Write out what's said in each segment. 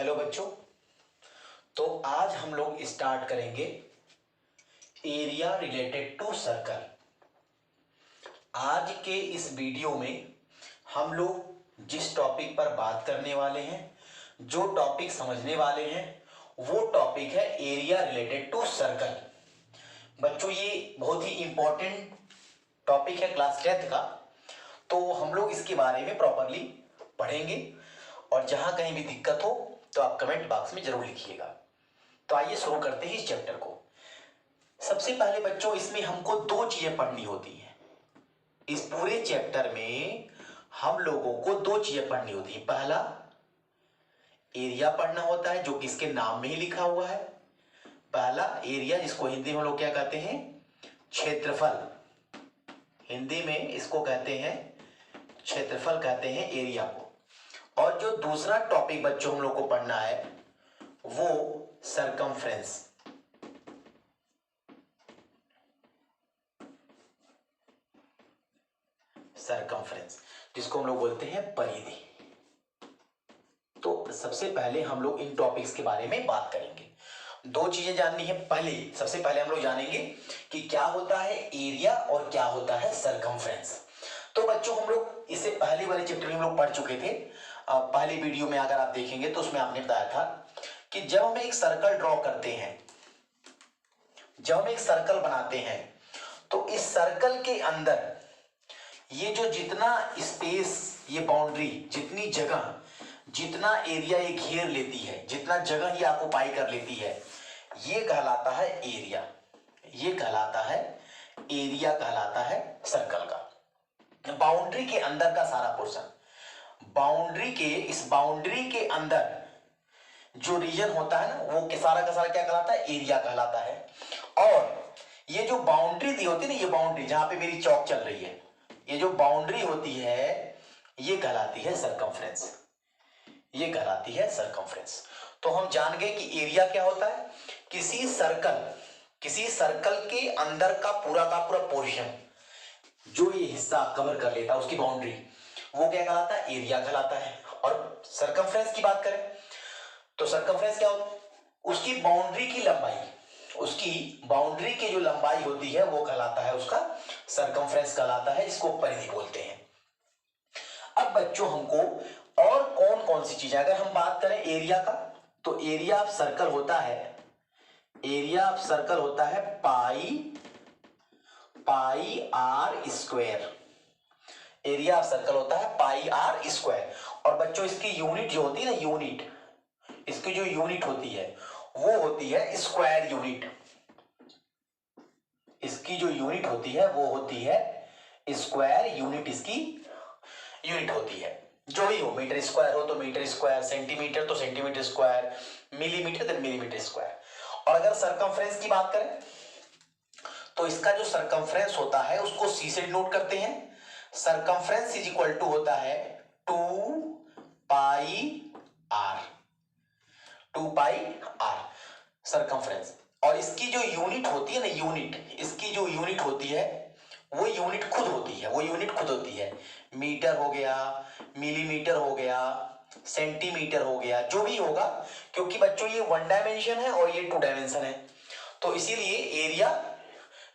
Hello बच्चों। तो आज हम लोग स्टार्ट करेंगे एरिया रिलेटेड टू सर्कल। आज के इस वीडियो में हम लोग जिस टॉपिक पर बात करने वाले हैं, जो टॉपिक समझने वाले हैं, वो टॉपिक है एरिया रिलेटेड टू सर्कल। बच्चों ये बहुत ही इंपॉर्टेंट टॉपिक है क्लास 10th का, तो हम लोग इसके बारे में प्रॉपरली पढ़ेंगे और जहां कहीं भी दिक्कत हो तो आप कमेंट बॉक्स में जरूर लिखिएगा। तो आइए शुरू करते हैं इस चैप्टर को। सबसे पहले बच्चों इसमें हमको दो चीजें पढ़नी होती हैं। इस पूरे चैप्टर में हम लोगों को दो चीजें पढ़नी होती है। पहला एरिया पढ़ना होता है जो कि इसके नाम में ही लिखा हुआ है। पहला एरिया, जिसको हिंदी में हम लोग क्या कहते हैं, क्षेत्रफल। हिंदी में इसको कहते हैं क्षेत्रफल, कहते हैं एरिया को। और जो दूसरा टॉपिक बच्चों हम लोग को पढ़ना है वो सरकमफ्रेंस। सरकमफ्रेंस जिसको हम लोग बोलते हैं परिधि। तो सबसे पहले हम लोग इन टॉपिक्स के बारे में बात करेंगे। दो चीजें जाननी है। सबसे पहले हम लोग जानेंगे कि क्या होता है एरिया और क्या होता है सरकमफ्रेंस। तो बच्चों हम लोग इससे पहले वाले चैप्टर में हम लोग पढ़ चुके थे। पहले वीडियो में अगर आप देखेंगे तो उसमें आपने बताया था कि जब हम एक सर्कल ड्रॉ करते हैं, जब हम एक सर्कल बनाते हैं, तो इस सर्कल के अंदर ये जो जितना स्पेस, ये बाउंड्री, जितनी जगह, जितना एरिया ये घेर लेती है, जितना जगह ये ऑक्युपाई कर लेती है, ये कहलाता है एरिया। ये कहलाता है एरिया, कहलाता है सर्कल का। बाउंड्री के अंदर का सारा पोर्शन, इस बाउंड्री के अंदर जो रीजन होता है ना, वो सारा का सारा क्या कहलाता है, एरिया कहलाता है। और ये जो बाउंड्री दी होती है ना, ये बाउंड्री जहां पे मेरी चौक चल रही है, ये जो बाउंड्री होती है ये कहलाती है सरकमफ्रेंस। ये कहलाती है सरकमफ्रेंस। तो हम जान गए कि एरिया क्या होता है। किसी सर्कल के अंदर का पूरा पोर्शन, जो ये हिस्सा कवर कर लेता है, उसकी बाउंड्री, वो क्या कहलाता है, एरिया कहलाता है। और सरकमफ्रेंस की बात करें तो सरकमफ्रेंस क्या होता है, उसकी बाउंड्री की लंबाई, उसकी बाउंड्री की जो लंबाई होती है वो कहलाता है, उसका सरकमफ्रेंस कहलाता है, इसको परिधि बोलते हैं। अब बच्चों हमको और कौन कौन सी चीजें, अगर हम बात करें एरिया का, तो एरिया ऑफ सर्कल होता है, pi R square. Area of circle होता है पाई आर स्क्वायर। और बच्चों इसकी यूनिट जो होती है ना, इसकी जो यूनिट होती है वो होती है स्क्वायर यूनिट। इसकी जो यूनिट होती है वो होती है स्क्वायर यूनिट, इसकी यूनिट होती है। जो भी हो, मीटर स्क्वायर हो तो मीटर स्क्वायर, सेंटीमीटर तो सेंटीमीटर स्क्वायर, मिलीमीटर तो मिलीमीटर स्क्वायर। और अगर सरकमफ्रेंस की बात करें तो इसका जो सरकमफ्रेंस होता है उसको सी से डिनोट करते हैं। सरकमफ्रेंस इज इक्वल टू होता है 2 पाई आर सरकमफ्रेंस। और इसकी जो यूनिट होती है ना, इसकी जो यूनिट होती है वो यूनिट खुद होती है। मीटर हो गया, मिलीमीटर हो गया, सेंटीमीटर हो गया, जो भी होगा, क्योंकि बच्चों ये 1 डायमेंशन है और ये 2 डायमेंशन है, तो इसीलिए एरिया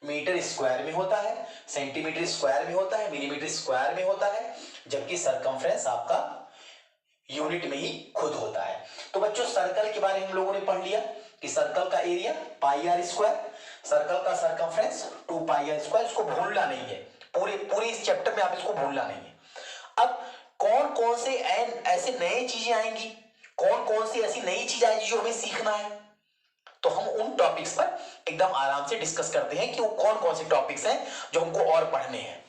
मीटर स्क्वायर में होता है, सेंटीमीटर स्क्वायर में होता है, मिलीमीटर स्क्वायर में होता है, जबकि सरकमफ्रेंस आपका यूनिट में ही खुद होता है। तो बच्चों सर्कल के बारे में हम लोगों ने पढ़ लिया कि सर्कल का area pi R square, circle का सरकमफ्रेंस 2 पाई आर स्क्वायर। इसको भूलना नहीं है, पूरे इस चैप्टर में आप इसको भूलना नहीं है। अब कौन कौन से ऐसे नए चीजें आएंगी, कौन कौन सी ऐसी नई चीज आएगी जो हमें सीखना है, तो हम उन टॉपिक्स पर एकदम आराम से डिस्कस करते हैं कि वो कौन कौन से टॉपिक्स हैं जो हमको और पढ़ने हैं।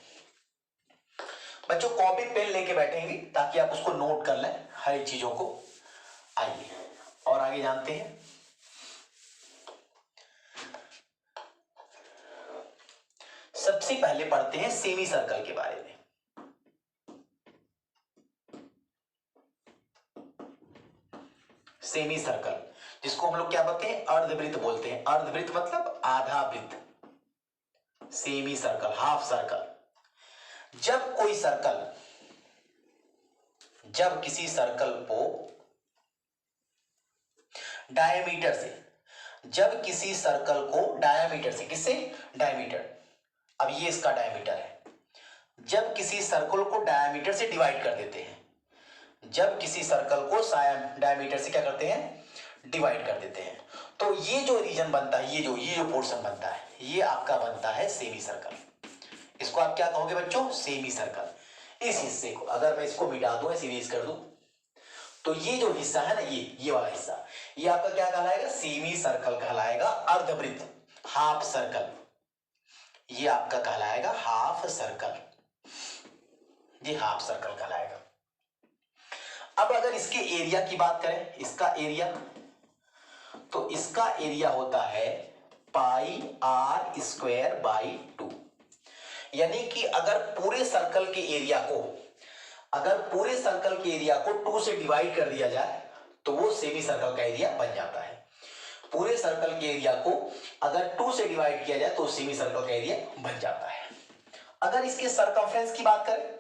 बच्चों कॉपी पेन लेके बैठेंगे ताकि आप उसको नोट कर लें हर एक चीजों को। आइए और आगे जानते हैं। सबसे पहले पढ़ते हैं सेमी सर्कल के बारे में। सेमी सर्कल जिसको हम लोग क्या बोलते हैं, अर्धवृत्त बोलते हैं। अर्धवृत्त मतलब आधा वृत्त। Semi circle, half circle. जब किसी सर्कल को डायमीटर से, जब किसी सर्कल को डायमीटर से, किससे, डायमीटर, अब ये इसका डायमीटर है, जब किसी सर्कल को डायमीटर से डिवाइड कर देते हैं, जब किसी सर्कल को डायमीटर से क्या करते हैं, डिवाइड कर देते हैं, तो ये जो रीजन बनता है, ये जो पोर्शन बनता है, ये आपका बनता है सेमी सर्कल। इसको आप क्या कहोगे बच्चों, सेमी सर्कल। इस हिस्से को अगर मैं इसको मिटा दूं, इरेज कर दूं, तो ये जो हिस्सा है ना, ये वाला हिस्सा, ये आपका क्या कहलाएगा, सेमी सर्कल कहलाएगा, अर्धवृत्त, हाफ सर्कल, ये आपका कहलाएगा हाफ सर्कल, ये हाफ सर्कल कहलाएगा। अब अगर इसके एरिया की बात करें, इसका एरिया, तो इसका एरिया होता है पाई आर स्क्वायर बाई 2, यानी कि अगर पूरे सर्कल के एरिया को, अगर पूरे सर्कल के एरिया को 2 से डिवाइड कर दिया जाए तो वो सेमी सर्कल का एरिया बन जाता है। पूरे सर्कल के एरिया को अगर 2 से डिवाइड किया जाए तो सेमी सर्कल का एरिया बन जाता है। अगर इसके सरकमफ्रेंस की बात करें,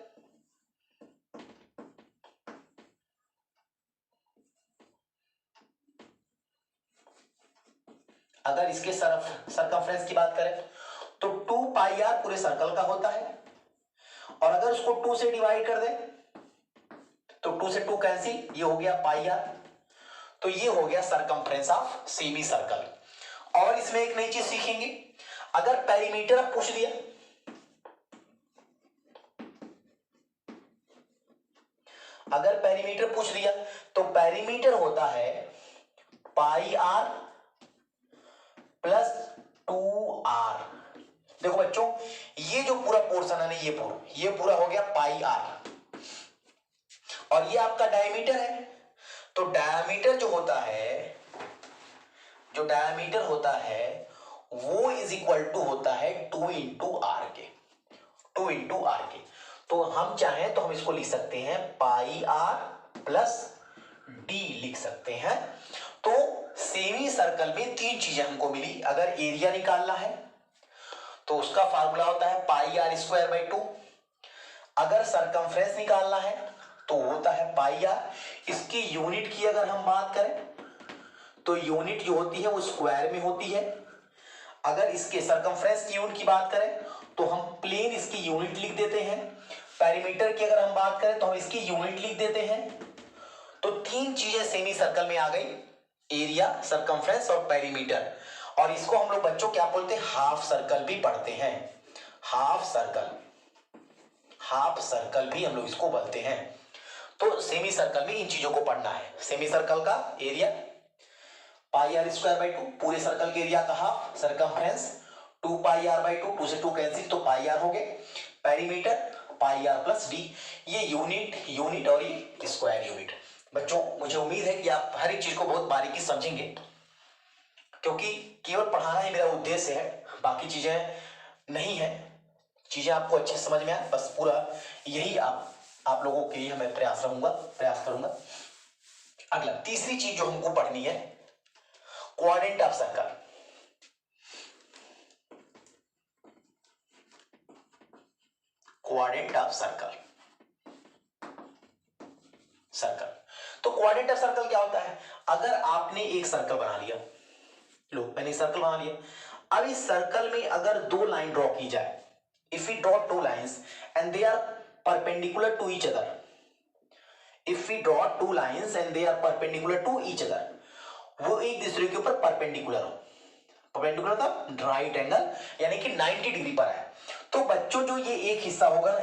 अगर इसके सरकमफ्रेंस की बात करें तो 2 पाई आर पूरे सर्कल का होता है, और अगर उसको 2 से डिवाइड कर दें तो 2 से 2 कैंसिल, ये हो गया पाई आर, तो ये हो गया सरकमफ्रेंस ऑफ सेमी सर्कल। और इसमें एक नई चीज सीखेंगे, अगर पेरीमीटर अब पूछ दिया, अगर पेरीमीटर पूछ दिया तो पेरीमीटर होता है पाई आर प्लस 2r। देखो बच्चों, ये जो पूरा पोर्शन है ना, ये पूरा हो गया पाई आर, और ये आपका डायमीटर है, तो डायमीटर जो होता है, जो डायमीटर होता है वो इज इक्वल टू होता है 2 इंटू आर के, 2 इंटू आर के। तो हम चाहें तो हम इसको लिख सकते हैं पाई आर प्लस डी लिख सकते हैं। तो सेमी सर्कल में 3 चीजें हमको मिली। अगर एरिया निकालना है तो उसका फार्मूला होता है पाई आर स्क्वायर बाई 2, अगर सरकमफ्रेंस निकालना है तो होता है पाई आर। इसकी यूनिट की अगर हम बात करें तो यूनिट जो होती है वो स्क्वायर में होती है। अगर इसके सरकमफ्रेंस की यूनिट की बात करें तो हम प्लेन इसकी यूनिट लिख देते हैं। पेरीमीटर की अगर हम बात करें तो हम इसकी यूनिट लिख देते हैं। तो 3 चीजें सेमी सर्कल में आ गई, एरिया, सरकमफ्रेंस और पेरीमीटर। और इसको हम लोग बच्चों क्या बोलते हैं, हाफ सर्कल भी पढ़ते हैं, हाफ सर्कल, हाफ सर्कल भी हम लोग इसको बोलते हैं। तो सेमी सर्कल में इन चीजों को पढ़ना है। सेमी सर्कल का area pi R square by 2, पूरे सर्कल के एरिया का half, circumference 2 pi R by 2, 2 से 2 कैंसिल तो पाई आर हो गए, perimeter pi R plus D, ये यूनिट और ये स्क्वायर यूनिट। बच्चों मुझे उम्मीद है कि आप हर एक चीज को बहुत बारीकी समझेंगे, क्योंकि केवल पढ़ाना ही मेरा उद्देश्य है, बाकी चीजें नहीं है। चीजें आपको अच्छे समझ में आए, बस पूरा यही आप लोगों के लिए मैं प्रयास करूंगा। अगला तीसरी चीज जो हमको पढ़नी है, quadrant of circle. Quadrant of circle, तो क्वाड्रेंट ऑफ सर्कल क्या होता है, अगर आपने एक सर्कल बना लिया, लो मैंने सर्कल बना लिया, अब इस सर्कल में अगर 2 लाइन ड्रॉ की जाए, if we draw 2 lines and they are perpendicular to each other, if we draw 2 lines and they are perpendicular to each other, वो एक दूसरे के ऊपर परपेंडिकुलर हो, परपेंडिकुलर था राइट एंगल, यानी कि 90 डिग्री पर है। तो बच्चों जो ये एक हिस्सा होगा ना,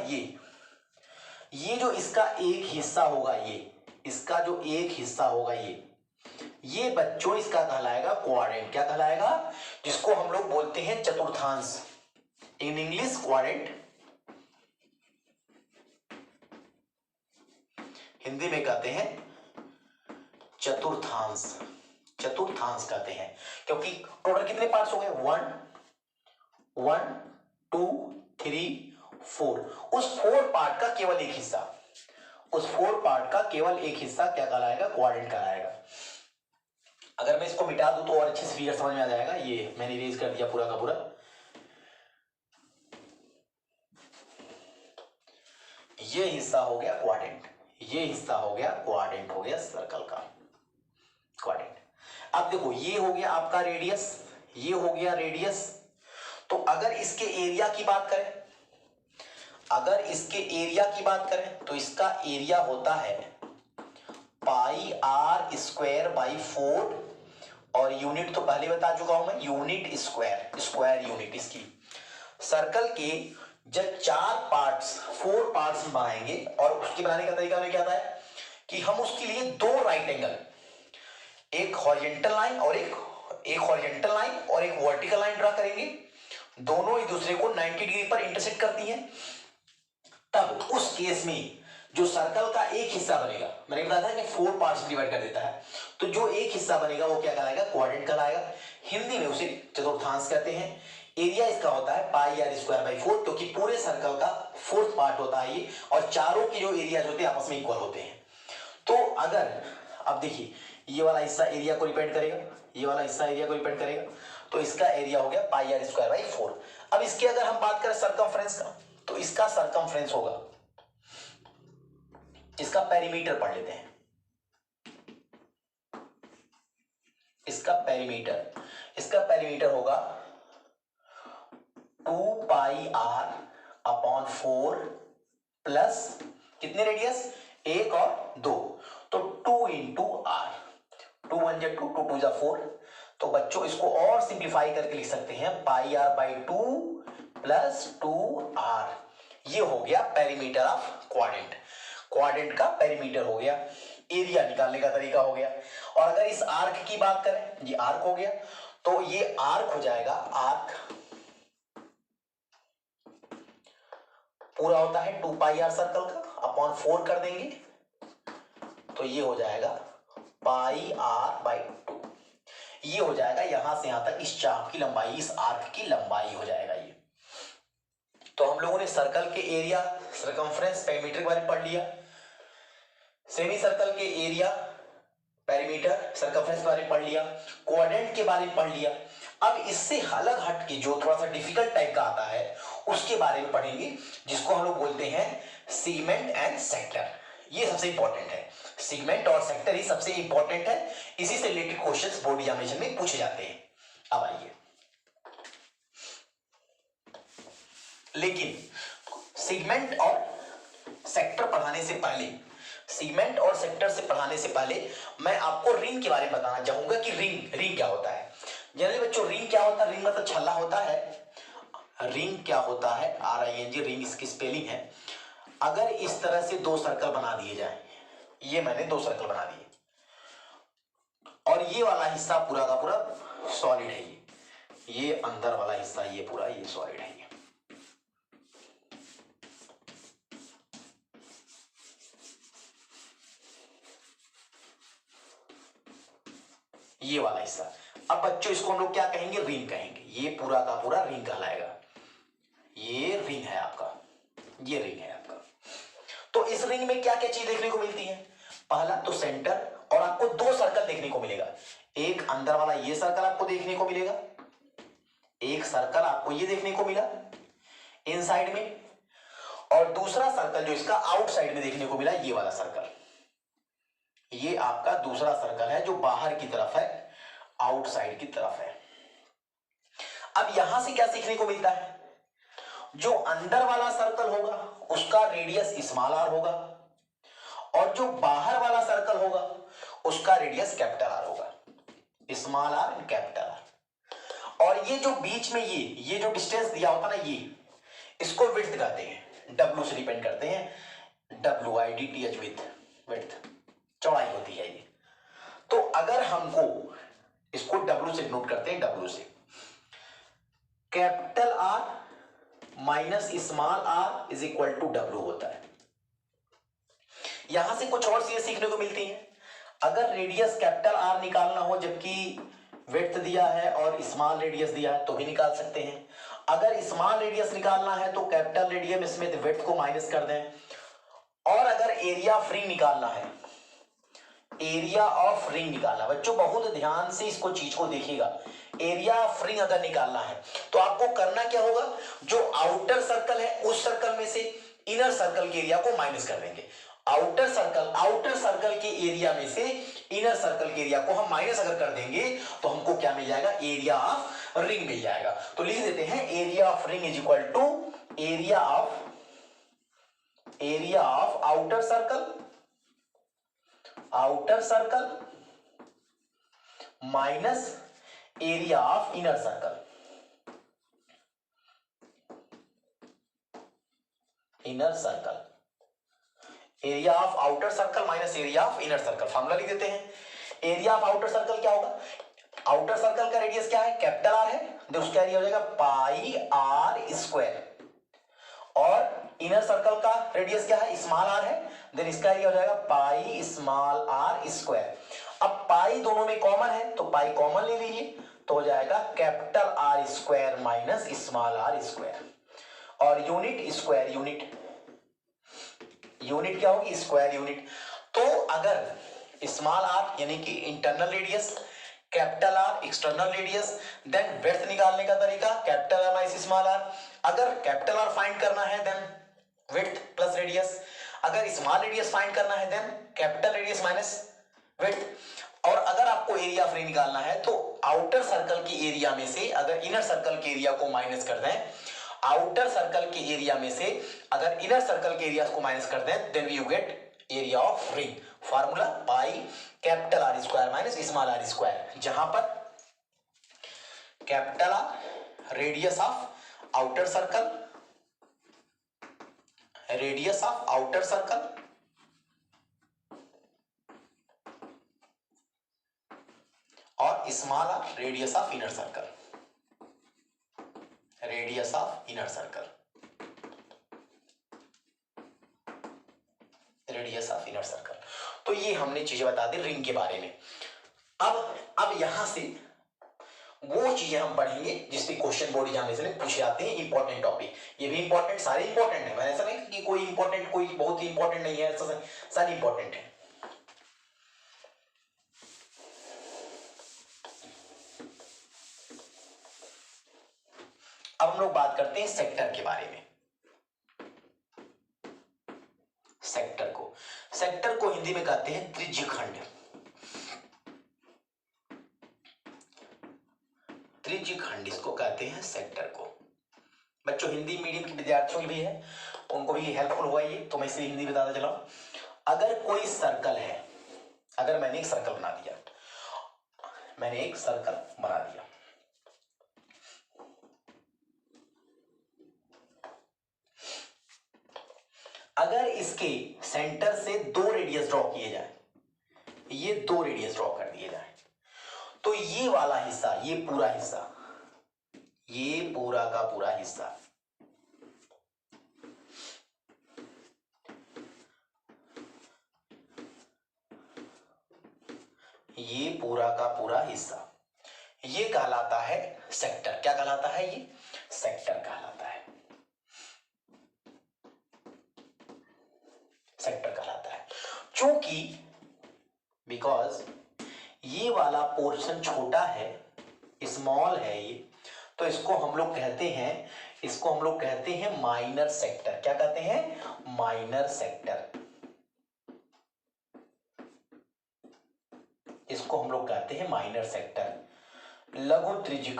ये जो इसका एक हिस्सा होगा, ये इसका जो एक हिस्सा होगा, ये बच्चों इसका कहलाएगा क्वाड्रेंट। क्या कहलाएगा, जिसको हम लोग बोलते हैं चतुर्थांश, इन इंग्लिश क्वाड्रेंट, हिंदी में कहते हैं चतुर्थांश, चतुर्थांश कहते हैं। क्योंकि टोटल कितने पार्ट्स हो गए, 1 2 3 4, उस 4 पार्ट का केवल एक हिस्सा, उस 4 पार्ट का केवल एक हिस्सा क्या कहलाएगा, क्वाड्रेंट कहलाएगा। अगर मैं इसको मिटा दूं तो और अच्छे से फिगर समझ में आ जाएगा। ये मैंने इरेज कर दिया पूरा का पूरा, ये हिस्सा हो गया क्वाड्रेंट, ये हिस्सा हो गया क्वाड्रेंट, हो गया सर्कल का क्वाड्रेंट। अब देखो ये हो गया आपका रेडियस, ये हो गया रेडियस। तो अगर इसके एरिया की बात करें, अगर इसके एरिया की बात करें तो इसका एरिया होता है पाई आर स्क्वायर बाई 4, और यूनिट तो पहले बता चुका हूं मैं, यूनिट स्क्वायर, स्क्वायर यूनिट इसकी। सर्कल के जब 4 पार्ट्स में बनाएंगे, और उसके बनाने का तरीका हमें क्या था कि हम उसके लिए 2 राइट एंगल, एक हॉरिजॉन्टल लाइन और एक हॉरिजॉन्टल लाइन और एक वर्टिकल लाइन ड्रा करेंगे, दोनों एक दूसरे को 90 डिग्री पर इंटरसेक्ट करती हैं। तब उस केस में जो सर्कल का एक हिस्सा बनेगा, मैंने बताया था कि 4 पार्ट्स में डिवाइड कर देता है, तो जो एक हिस्सा बनेगा वो क्या कहलाएगा, क्वाड्रेंट कहलाएगा। हिंदी में उसे चतुर्थांश कहते हैं। एरिया इसका होता है पाई आर स्क्वायर बाई 4, क्योंकि पूरे सर्कल का 4th पार्ट होता है ये, और चारों के जो एरियाज होते हैं आपस में इक्वल होते हैं। तो अगर अब देखिए ये वाला हिस्सा एरिया को रिप्रेजेंट करेगा, ये वाला हिस्सा एरिया को रिप्रेजेंट करेगा, तो इसका एरिया हो गया पाई आर स्क्वायर बाई 4। अब इसकी अगर हम बात करें सरकमफ्रेंस का, तो इसका सरकमफ्रेंस होगा, इसका पेरीमीटर पढ़ लेते हैं, इसका पेरीमीटर होगा 2 पाई आर अपॉन 4 प्लस कितने रेडियस, 1 और 2, तो 2 इंटू आर, 2 1 जा 2, 2 2 जा 4। तो बच्चों इसको और सिंप्लीफाई करके लिख सकते हैं पाई आर बाई 2 प्लस 2 आर। ये हो गया पेरीमीटर ऑफ क्वाड्रेंट, क्वाड्रेंट का पेरीमीटर हो गया, एरिया निकालने का तरीका हो गया। और अगर इस आर्क की बात करें, ये आर्क हो गया, तो ये आर्क हो जाएगा, आर्क पूरा होता है 2 पाई आर सर्कल का, अपॉन 4 कर देंगे, तो ये हो जाएगा पाई आर बाई 2। ये हो जाएगा यहां से यहां तक इस चाप की लंबाई, इस आर्क की लंबाई हो जाएगा ये। तो हम लोगों ने सर्कल के एरिया, सरकमफ्रेंस, पेरीमीटर के बारे में पढ़ लिया, सेमी सर्कल के एरिया, पेरीमीटर, सरकमफ्रेंस के बारे में पढ़ लिया, क्वाड्रेंट के बारे में पढ़ लिया। अब इससे अलग हट के जो थोड़ा सा डिफिकल्ट टाइप का आता है उसके बारे में पढ़ेंगे, जिसको हम लोग बोलते हैं सेगमेंट एंड सेक्टर। ये सबसे इंपॉर्टेंट है, सेगमेंट और सेक्टर ही सबसे इंपॉर्टेंट है, इसी से रिलेटेड क्वेश्चंस बोर्ड एग्जामिनेशन में पूछे जाते हैं। अब आइए, लेकिन सेगमेंट और सेक्टर पढ़ाने से पहले, सेगमेंट और सेक्टर से पढ़ाने से पहले मैं आपको रिंग के बारे में बताना चाहूंगा कि रिंग क्या होता है। जनरली बच्चों रिंग क्या होता है, रिंग मतलब छल्ला होता है। रिंग क्या होता है, RING, रिंग इसकी स्पेलिंग है। अगर इस तरह से 2 सर्कल बना दिए जाए, ये मैंने 2 सर्कल बना दिए, और ये वाला हिस्सा पूरा का पूरा सॉलिड है, ये अंदर वाला हिस्सा ये पूरा ये सॉलिड है, ये वाला हिस्सा। अब बच्चों इसको हम लोग क्या कहेंगे, रिंग कहेंगे। ये पूरा का पूरा रिंग कहलाएगा, ये रिंग है आपका, ये रिंग है आपका। तो इस रिंग में क्या क्या चीज देखने को मिलती है, पहला तो सेंटर, और आपको 2 सर्कल देखने को मिलेगा। एक अंदर वाला ये सर्कल आपको देखने को मिलेगा, एक सर्कल आपको ये देखने को मिला इनसाइड में, और दूसरा सर्कल जो इसका आउटसाइड में देखने को मिला, ये वाला सर्कल, ये आपका दूसरा सर्कल है जो बाहर की तरफ है, आउटसाइड की तरफ है। अब यहां से क्या सीखने को मिलता है, जो अंदर वाला सर्कल होगा उसका रेडियस स्मॉल आर होगा, और जो बाहर वाला सर्कल होगा उसका रेडियस कैपिटल आर होगा, small R and capital R. और ये जो बीच में ये जो डिस्टेंस दिया होता ना, ये इसको विड्थ कहते हैं, W से डिपेंड करते हैं, WIDTH विड्थ, चौड़ाई होती है ये। तो अगर हमको इसको W से नोट करते हैं, W से capital R minus small r is equal to W होता है। यहां से कुछ और चीजें सीखने को मिलती हैं। अगर रेडियस कैपिटल R निकालना हो जबकि विड्थ दिया है और स्मॉल रेडियस दिया है तो भी निकाल सकते हैं। अगर स्मॉल रेडियस निकालना है तो कैपिटल रेडियम स्मिथ विड्थ को माइनस कर दें। और अगर एरिया ऑफ रिंग निकालना है, एरिया ऑफ रिंग निकालना, बच्चों बहुत ध्यान से इसको चीज को देखिएगा। एरिया ऑफ रिंग अगर निकालना है तो आपको करना क्या होगा, जो आउटर सर्कल है उस सर्कल में से इनर सर्कल के एरिया को माइनस कर देंगे, आउटर सर्कल के एरिया में से इनर सर्कल के एरिया को हम माइनस अगर कर देंगे तो हमको क्या मिल जाएगा, एरिया ऑफ रिंग मिल जाएगा। तो लिख देते हैं area of ring is equal to area of outer circle minus area of inner circle. Area of outer circle minus area of inner circle. Formula लिख देते हैं। एरिया ऑफ आउटर सर्कल क्या होगा, आउटर सर्कल का radius क्या है, capital R है, तो उसका एरिया हो जाएगा पाई आर स्क्वायर, और इनर सर्कल का रेडियस क्या है, स्मॉल आर है, देन इसका एरिया हो जाएगा पाई स्मॉल आर स्क्वायर। अब पाई दोनों में कॉमन है तो पाई कॉमन ले लीजिए, तो हो जाएगा capital R square minus small R square, और यूनिट क्या होगी, स्क्वायर यूनिट। तो अगर स्मॉल आर यानी कि internal radius, capital R external radius, then breadth निकालने का तरीका capital R minus small R. अगर कैपिटल आर फाइंड करना है देन विड्थ प्लस रेडियस, अगर स्मॉल रेडियस फाइंड करना है then capital radius minus width. और अगर आपको एरिया ऑफ रिंग निकालना है तो आउटर सर्कल के एरिया में से अगर इनर सर्कल के एरिया को माइनस कर दें, आउटर सर्कल के एरिया में से अगर इनर सर्कल के एरिया को माइनस कर दें, then we you get area of ring. Formula pi capital R square minus small R square, जहां पर capital R radius of outer circle और small R radius of inner circle, तो ये हमने चीजें बता दी रिंग के बारे में। अब यहां से वो चीजें हम पढ़ेंगे जिसपे क्वेश्चन बोर्ड एग्जामिनेशन में पूछे जाते हैं, इंपॉर्टेंट टॉपिक। ये भी इंपॉर्टेंट, सारे इंपॉर्टेंट है, मैंने ऐसा नहीं कि कोई इंपॉर्टेंट कोई बहुत ही इंपॉर्टेंट नहीं है, ऐसा सारे इंपॉर्टेंट है। अब हम लोग बात करते हैं सेक्टर के बारे में। सेक्टर को हिंदी में कहते हैं त्रिज्यखंड। इसको कहते हैं सेक्टर को। बच्चों हिंदी मीडियम के विद्यार्थियों के भी है, उनको भी हेल्पफुल हुआ ये, तो मैं इसलिए हिंदी बताता चला। अगर कोई सर्कल है, अगर मैंने एक सर्कल बना दिया, अगर इसके सेंटर से दो रेडियस ड्रॉ किए जाए, ये दो रेडियस ड्रॉ कर दिए जाए, तो ये वाला हिस्सा, ये पूरा हिस्सा, ये पूरा का पूरा हिस्सा, ये पूरा का पूरा हिस्सा, ये कहलाता है सेक्टर। क्या कहलाता है, ये सेक्टर कहलाता है, सेक्टर कहलाता है। क्योंकि बिकॉज ये वाला पोर्शन छोटा है, स्मॉल है ये, तो इसको हम लोग कहते हैं माइनर सेक्टर। क्या कहते हैं, माइनर सेक्टर। इसको हम लोग कहते हैं माइनर सेक्टर। लघु त्रिज्यीय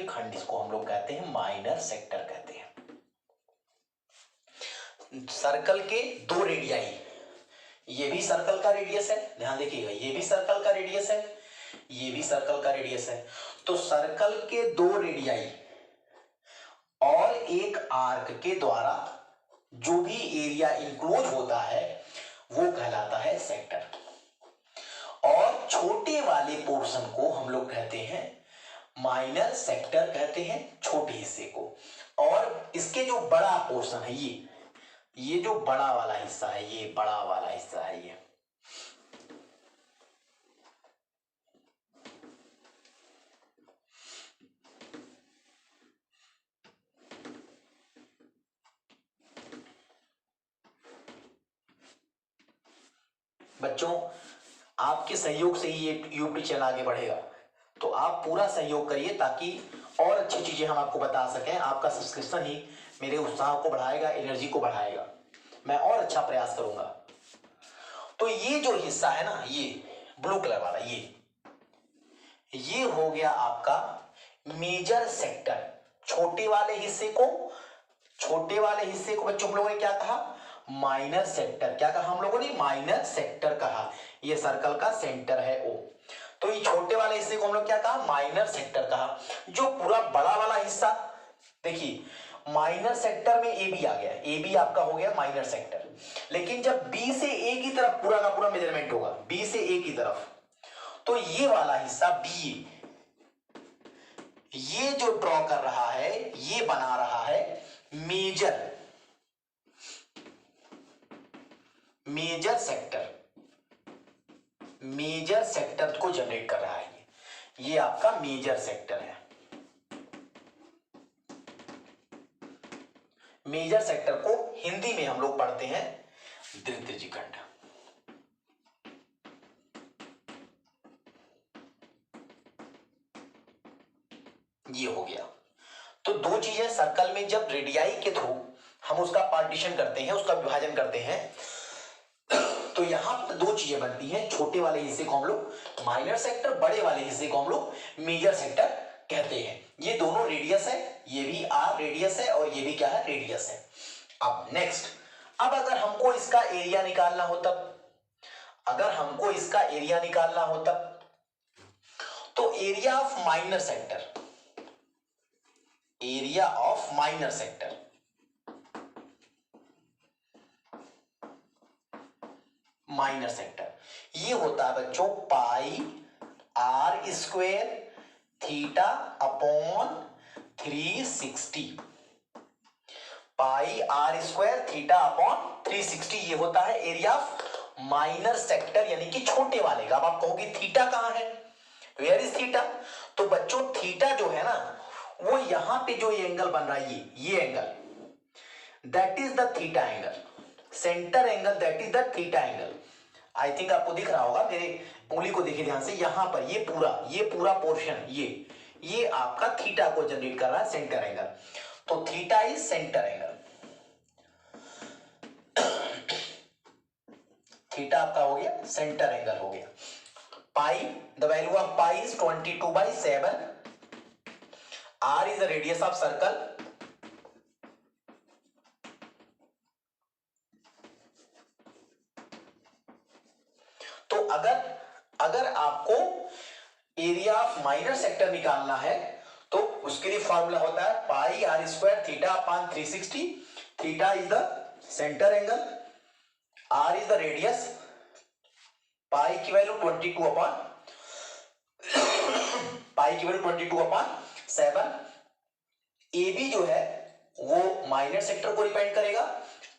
खंड इसको हम लोग कहते हैं माइनर सेक्टर कहते हैं। सर्कल के दो रेडियाई, ये भी सर्कल का रेडियस है, ध्यान देखिएगा, ये भी सर्कल का रेडियस है, ये भी सर्कल का रेडियस है। तो सर्कल के दो रेडियाई और एक आर्क के द्वारा जो भी एरिया इंक्लोज होता है वो कहलाता है सेक्टर। और छोटे वाले पोर्शन को हम लोग कहते हैं माइनर सेक्टर कहते हैं, छोटे हिस्से को। और इसके जो बड़ा पोर्शन है, ये जो बड़ा वाला हिस्सा है, ये बड़ा वाला हिस्सा है, ये बच्चों आपके सहयोग से ही ये यूट्यूब चैनल आगे बढ़ेगा, तो आप पूरा सहयोग करिए ताकि और अच्छी चीजें हम आपको बता सकें। आपका सब्सक्रिप्शन ही मेरे उत्साह को बढ़ाएगा, एनर्जी को बढ़ाएगा। मैं और अच्छा प्रयास करूंगा। तो ये जो हिस्सा है ना, ये ब्लू कलर वाला, ये हो गया आपका मेजर सेक्टर। छोटे वाले हिस्से को बच्चों हम लोगों ने क्या कहा, माइनर सेक्टर। क्या कहा हम लोगों ने, माइनर सेक्टर कहा। ये सर्कल का सेंटर है ओ, तो ये छोटे वाले हिस्से को हम लोग क्या कहा, माइनर सेक्टर कहा। जो पूरा बड़ा वाला हिस्सा, देखिए माइनर सेक्टर में ए बी आ गया, ए बी आपका हो गया माइनर सेक्टर। लेकिन जब बी से ए की तरफ पूरा का पूरा मेजरमेंट होगा, बी से ए की तरफ, तो ये वाला हिस्सा बी, ये जो ड्रॉ कर रहा है, ये बना रहा है मेजर सेक्टर को जनरेट कर रहा है। ये आपका मेजर सेक्टर है। मेजर सेक्टर को हिंदी में हम लोग पढ़ते हैं द्वितीयिकंड। ये हो गया। तो दो चीजें सर्कल में जब रेडियाई के थ्रू हम उसका पार्टीशन करते हैं, उसका विभाजन करते हैं, तो यहां पर दो चीजें बनती हैं। छोटे वाले हिस्से को हम लोग माइनर सेक्टर, बड़े वाले हिस्से को हम लोग मेजर सेक्टर कहते हैं। ये दोनों रेडियस है, ये भी आर रेडियस है और ये भी क्या है, रेडियस है। अब नेक्स्ट, अब अगर हमको इसका एरिया निकालना हो तब, तो एरिया ऑफ माइनर सेक्टर, ये होता है बच्चों pi R square theta upon 360। Pi R square theta upon 360 ये होता है एरिया ऑफ माइनर सेक्टर, यानी कि छोटे वाले का। अब आप कहोगे थीटा कहां है, वेयर इज थीटा? तो बच्चों थीटा जो है ना, वो यहां पे जो ये एंगल बन रहा है, ये angle, that is the theta angle, centre angle, that is the theta angle. I think आपको दिख रहा होगा, मेरे उंगली को देखिए ध्यान से, यहां पर ये पूरा पोर्शन, ये आपका थीटा को जनरेट कर रहा है, सेंटर एंगल। तो theta is center angle, theta आपका हो गया सेंटर एंगल हो गया। Pi, the value of pi is 22/7। R is the radius of circle. तो अगर आपको एरिया ऑफ माइनर सेक्टर निकालना है तो उसके लिए फॉर्मूला होता है pi R square theta upon 360। Theta is the center angle, R is the radius, pi की वैल्यू 22/7। ए बी जो है वो माइनर सेक्टर को रिप्रेजेंट करेगा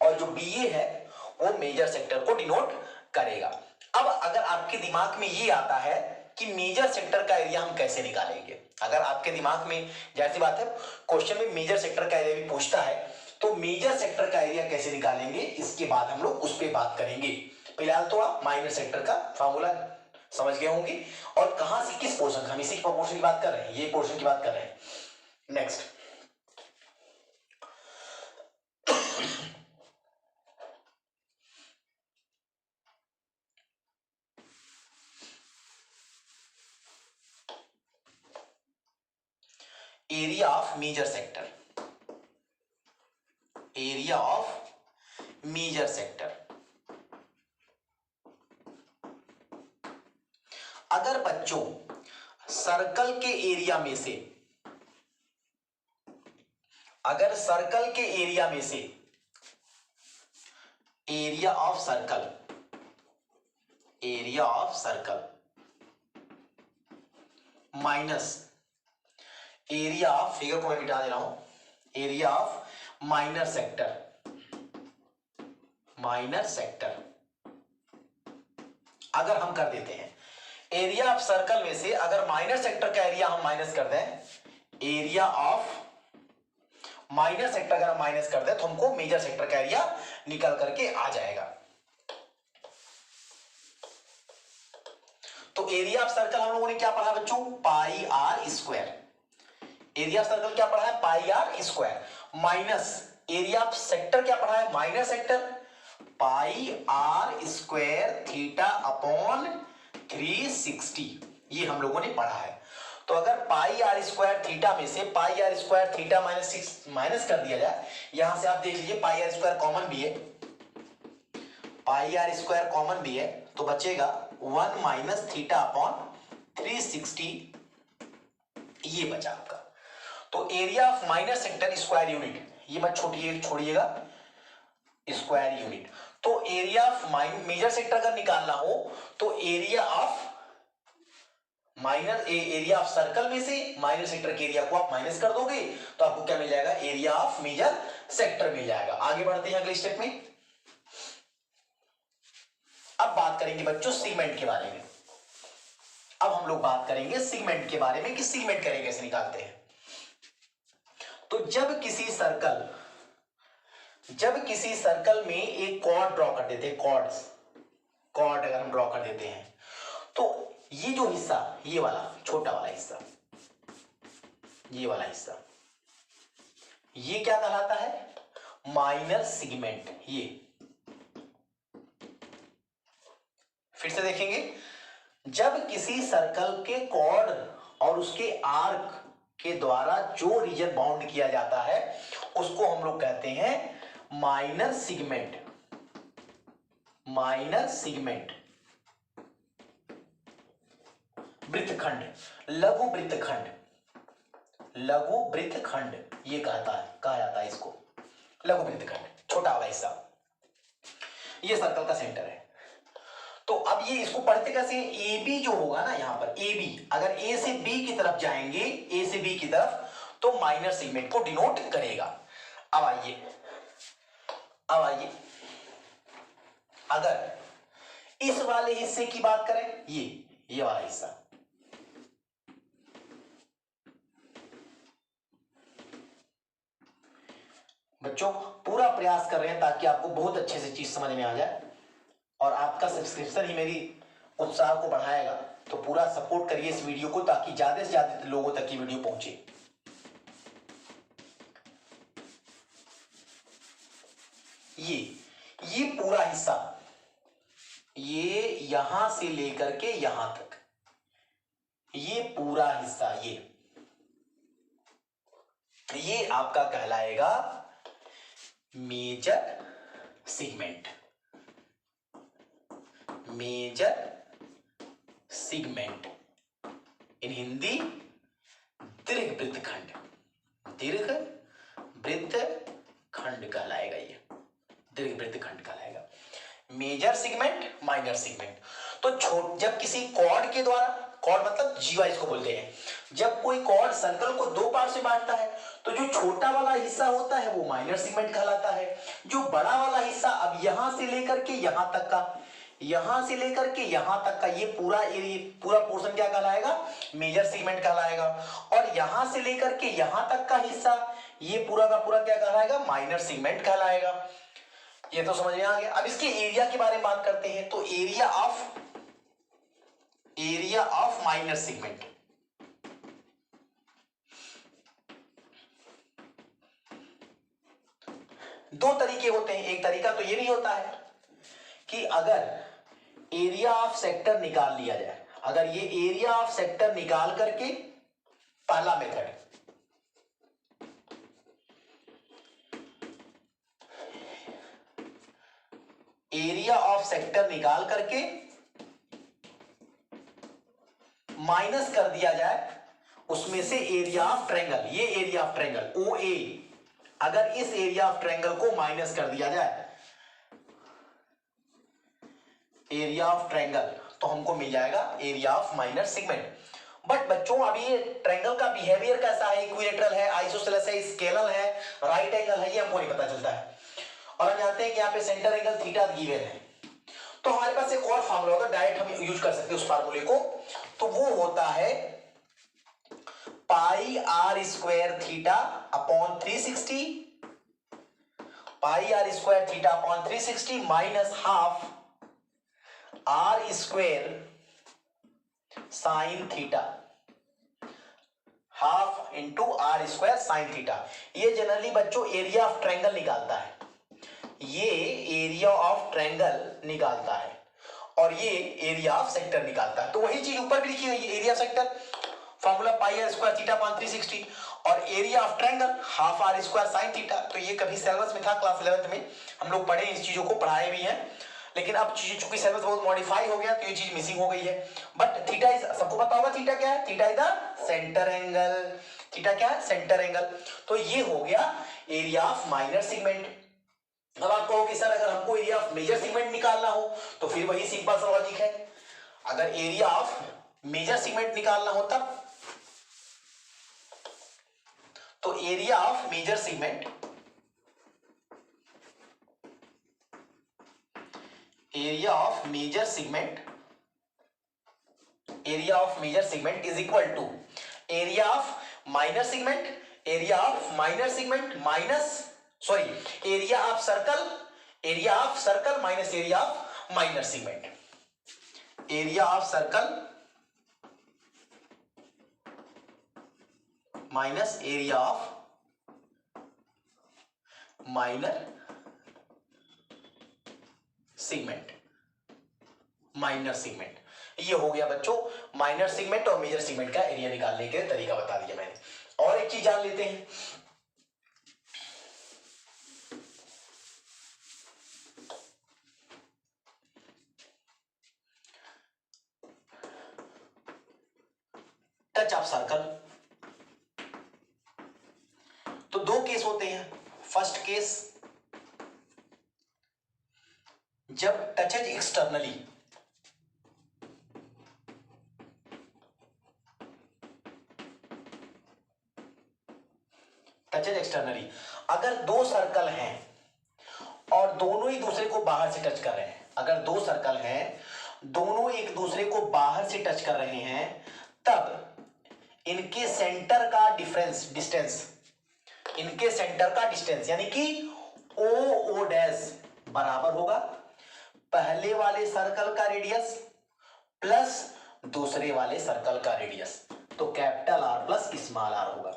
और जो बी ए है वो मेजर सेक्टर को डिनोट करेगा। अब अगर आपके दिमाग में ये आता है कि मेजर सेक्टर का एरिया हम कैसे निकालेंगे, अगर आपके दिमाग में, जाहिर सी बात है क्वेश्चन में मेजर सेक्टर का एरिया भी पूछता है, तो मेजर सेक्टर का एरिया कैसे निकालेंगे, इसके बाद हम लोग उस पर बात करेंगे। फिलहाल तो आप माइनर सेक्टर का फॉर्मूला समझ गए होंगे और कहां से किस पोर्शन, हम इसी पोर्शन की बात कर रहे हैं, ये पोर्शन की बात कर रहे हैं। Next, area of major sector, area of major sector. अगर बच्चों सर्कल के एरिया में से, अगर सर्कल के एरिया में से area of circle minus area of, figure को मैं मिटा दे रहा हूं, एरिया ऑफ माइनर सेक्टर अगर हम कर देते हैं, एरिया ऑफ सर्कल में से अगर माइनर सेक्टर का एरिया हम माइनस कर दें, एरिया ऑफ माइनर सेक्टर अगर हम माइनस कर दें तो हमको मेजर सेक्टर का एरिया निकल करके आ जाएगा। तो एरिया ऑफ सर्कल हम लोगों ने क्या पढ़ा बच्चों, pi R square. Area of circle क्या पढ़ा है, pi R square, minus area of sector क्या पढ़ा है, minor sector, pi R square theta upon 360, ये हम लोगों ने पढ़ा है। तो अगर पाई आर स्क्वायर थीटा में से pi R square theta minus 6 minus कर दिया जाए, यहां से आप देख लीजिए पाई आर स्क्वायर कॉमन भी है, पाई आर स्क्वायर कॉमन भी है, तो बचेगा 1 माइनस थीटा अपॉन 360, ये बचा आपका। तो area of minor sector square unit, ये मत छोड़िएगा स्क्वायर यूनिट। तो एरिया ऑफ मेजर सेक्टर अगर निकालना हो तो area of area of circle में से माइनर सेक्टर के एरिया को आप माइनस कर दोगे तो आपको क्या मिल जाएगा, एरिया ऑफ मेजर सेक्टर मिल जाएगा। आगे बढ़ते हैं अगले स्टेप में। अब बात करेंगे बच्चों सेगमेंट के बारे में। अब हम लोग बात करेंगे सेगमेंट के बारे में कि सेगमेंट करें कैसे निकालते हैं। तो जब किसी सर्कल में एक कॉर्ड ड्रॉ कर देते हैं, कॉर्ड अगर हम ड्रॉ कर देते हैं तो ये जो हिस्सा, ये वाला छोटा वाला हिस्सा, ये वाला हिस्सा, ये क्या कहलाता है, माइनर सेगमेंट। ये फिर से देखेंगे, जब किसी सर्कल के कॉर्ड और उसके आर्क के द्वारा जो रीजन बाउंड किया जाता है उसको हम लोग कहते हैं माइनर सेगमेंट। माइनर सेगमेंट, वृत्तखंड, लघु वृत्तखंड, लघु वृत्तखंड ये कहा जाता है इसको, लघु वृत्तखंड, छोटा वाला हिस्सा, ये सर्कल का सेंटर है। तो अब ये इसको पढ़ते कैसे, ए बी जो होगा ना, यहां पर ए बी, अगर ए से बी की तरफ जाएंगे, ए से बी की तरफ, तो माइनर सेगमेंट को डिनोट करेगा। अब आइए अगर इस वाले हिस्से की बात करें, ये वाला हिस्सा, बच्चों पूरा प्रयास कर रहे हैं ताकि आपको बहुत अच्छे से चीज समझ में आ जाए, और आपका सब्सक्रिप्शन ही मेरी उत्साह को बढ़ाएगा। तो पूरा सपोर्ट करिए इस वीडियो को ताकि ज्यादा से ज्यादा लोगों तक ये वीडियो पहुंचे। ये पूरा हिस्सा, ये यहां से लेकर के यहां तक, ये पूरा हिस्सा, ये आपका कहलाएगा major segment. Major segment in Hindi दीर्घ वृत्तखंड, दीर्घ वृत्तखंड कहलाएगा, ये दीर्घ वृत्तखंड कहलाएगा। Major segment, minor segment. तो जब किसी कॉर्ड के द्वारा, कॉर्ड मतलब जीवा इसको बोलते हैं, जब कोई कॉर्ड सर्कल को दो पार्ट से बांटता है तो जो छोटा वाला हिस्सा होता है वो माइनर सेगमेंट कहलाता है, जो बड़ा वाला हिस्सा अब यहां से लेकर के यहां तक का, यहां से लेकर के यहां तक का, ये पूरा एरिया, पूरा पोर्शन क्या कहलाएगा, मेजर सेगमेंट कहलाएगा। और यहां से लेकर के यहां तक का हिस्सा, ये पूरा का पूरा क्या कहलाएगा, माइनर सेगमेंट कहलाएगा। ये तो समझ में आ गया। अब इसके एरिया के बारे में बात करते हैं। तो एरिया ऑफ माइनर सेगमेंट, दो तरीके होते हैं। एक तरीका तो ये भी होता है कि अगर एरिया ऑफ सेक्टर निकाल लिया जाए, अगर ये एरिया ऑफ सेक्टर निकाल करके, पहला मेथड, एरिया ऑफ सेक्टर निकाल करके माइनस कर दिया जाए उसमें से एरिया ऑफ ट्रायंगल, ये एरिया ऑफ ट्रायंगल ओ ए, अगर इस एरिया ऑफ ट्रायंगल को माइनस कर दिया जाए, एरिया ऑफ ट्रायंगल, तो हमको मिल जाएगा area of minor segment. But बच्चों अभी ये ट्रायंगल का बिहेवियर कैसा है, इक्विलेटरल है, आइसोसेलेस है, स्केलर है, राइट एंगल है, ये हमको नहीं पता चलता है। और हम जानते हैं कि यहाँ पे सेंटर एंगल थीटा गिवन है, तो हमारे पास एक और फार्मूला होगा, डायरेक्ट हम यूज कर सकते हैं उस फार्मूले को। तो वो होता है pi R square theta upon 360, pi R square theta upon 360 minus half R square sine theta, half into R square sine theta. ये जनरली बच्चों एरिया ऑफ ट्रायंगल निकालता है, ये एरिया ऑफ ट्रायंगल निकालता है और ये एरिया ऑफ सेक्टर निकालता है। तो वही चीज ऊपर भी लिखी हुई है, area sector formula pi R square theta upon 360 और area of triangle half R square sine theta. तो ये कभी सिलेबस में था, क्लास 11th में हम लोग पढ़े, इस चीजों को पढ़ाए भी हैं, लेकिन अब चूंकि सिलेबस बहुत मॉडिफाई हो गया तो ये चीज मिसिंग हो गई है। बट थीटा इज, सबको पता होगा थीटा क्या है, theta is the center angle. Theta क्या है, सेंटर एंगल। तो ये हो गया एरिया ऑफ माइनर सेगमेंट। अब आप कहो कि सर अगर हमको एरिया ऑफ मेजर सेगमेंट निकालना हो तो फिर वही सिंपल सा लॉजिक है, अगर एरिया ऑफ मेजर सेगमेंट निकालना हो तब, तो area of major segment, area of major segment, area of major segment is equal to area of minor segment, area of minor segment minus, sorry area of circle, area of circle minus area of minor segment, area of circle minus area of minor segment, minor segment. ये हो गया बच्चों minor segment और major segment का area निकालने के तरीका बता दिया मैंने। और एक चीज जान लेते हैं, टच ऑफ सर्कल। तो दो केस होते हैं, फर्स्ट केस जब टचेज एक्सटर्नली, टचेज एक्सटर्नली, अगर दो सर्कल हैं और दोनों ही दूसरे को बाहर से टच कर रहे हैं, अगर दो सर्कल हैं दोनों एक दूसरे को बाहर से टच कर रहे हैं, तब इनके सेंटर का डिस्टेंस, इनके सेंटर का डिस्टेंस यानी कि ओ डैश बराबर होगा पहले वाले सर्कल का रेडियस प्लस दूसरे वाले सर्कल का रेडियस, तो capital R plus small R होगा।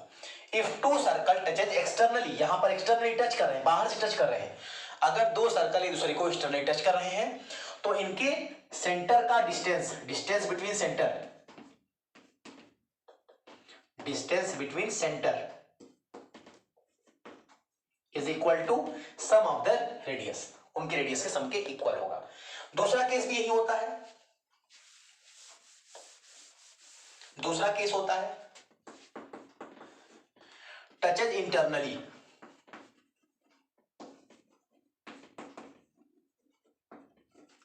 If two circle touches externally, यहां पर एक्सटर्नली टच कर रहे हैं, बाहर से टच कर रहे हैं, अगर दो सर्कल एक दूसरे को एक्सटर्नली टच कर रहे हैं तो इनके सेंटर का distance, distance between centre, distance between centre is equal to sum of the radius, उनके रेडियस के सम के इक्वल होगा। दूसरा केस भी यही होता है, दूसरा केस होता है टचेज इंटरनली,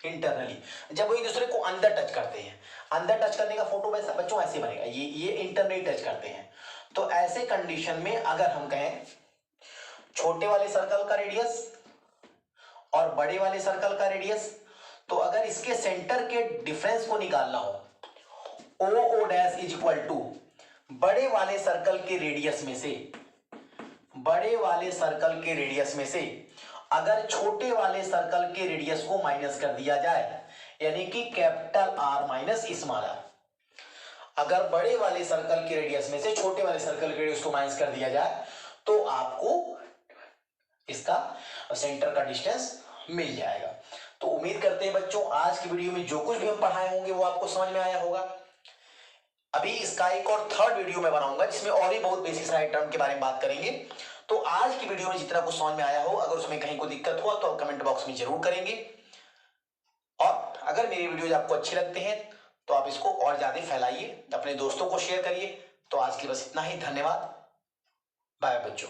इंटरनली जब वो एक दूसरे को अंदर टच करते हैं, अंदर टच करने का फोटो वैसा बच्चों ऐसे बनेगा, ये इंटरनली टच करते हैं। तो ऐसे कंडीशन में अगर हम कहें छोटे वाले सर्कल का रेडियस और बड़े वाले सर्कल का रेडियस, तो अगर इसके सेंटर के डिफरेंस को निकालना हो, O dash is equal to बड़े वाले सर्कल के रेडियस में से, बड़े वाले सर्कल के रेडियस में से अगर छोटे वाले सर्कल के रेडियस को माइनस कर दिया जाए, यानी कि capital R minus small R, अगर बड़े वाले सर्कल के रेडियस में से छोटे वाले सर्कल के रेडियस को माइनस कर दिया जाए तो आपको इसका सेंटर का डिस्टेंस मिल जाएगा। तो उम्मीद करते हैं बच्चों आज की वीडियो में जो कुछ भी हम पढ़ाए होंगे वो आपको समझ में आया होगा। अभी इसका एक और थर्ड वीडियो मैं बनाऊंगा जिसमें और भी बहुत बेसिक सारे टर्म के बारे में बात करेंगे। तो आज की वीडियो में जितना कुछ समझ में आया हो, अगर उसमें कहीं कोई दिक्कत हुआ तो कमेंट बॉक्स में जरूर करेंगे, और अगर मेरी वीडियोज आपको अच्छे लगते हैं तो आप इसको और ज्यादा फैलाइए, अपने दोस्तों को शेयर करिए। तो आज के बस इतना ही, धन्यवाद, बाय बच्चों।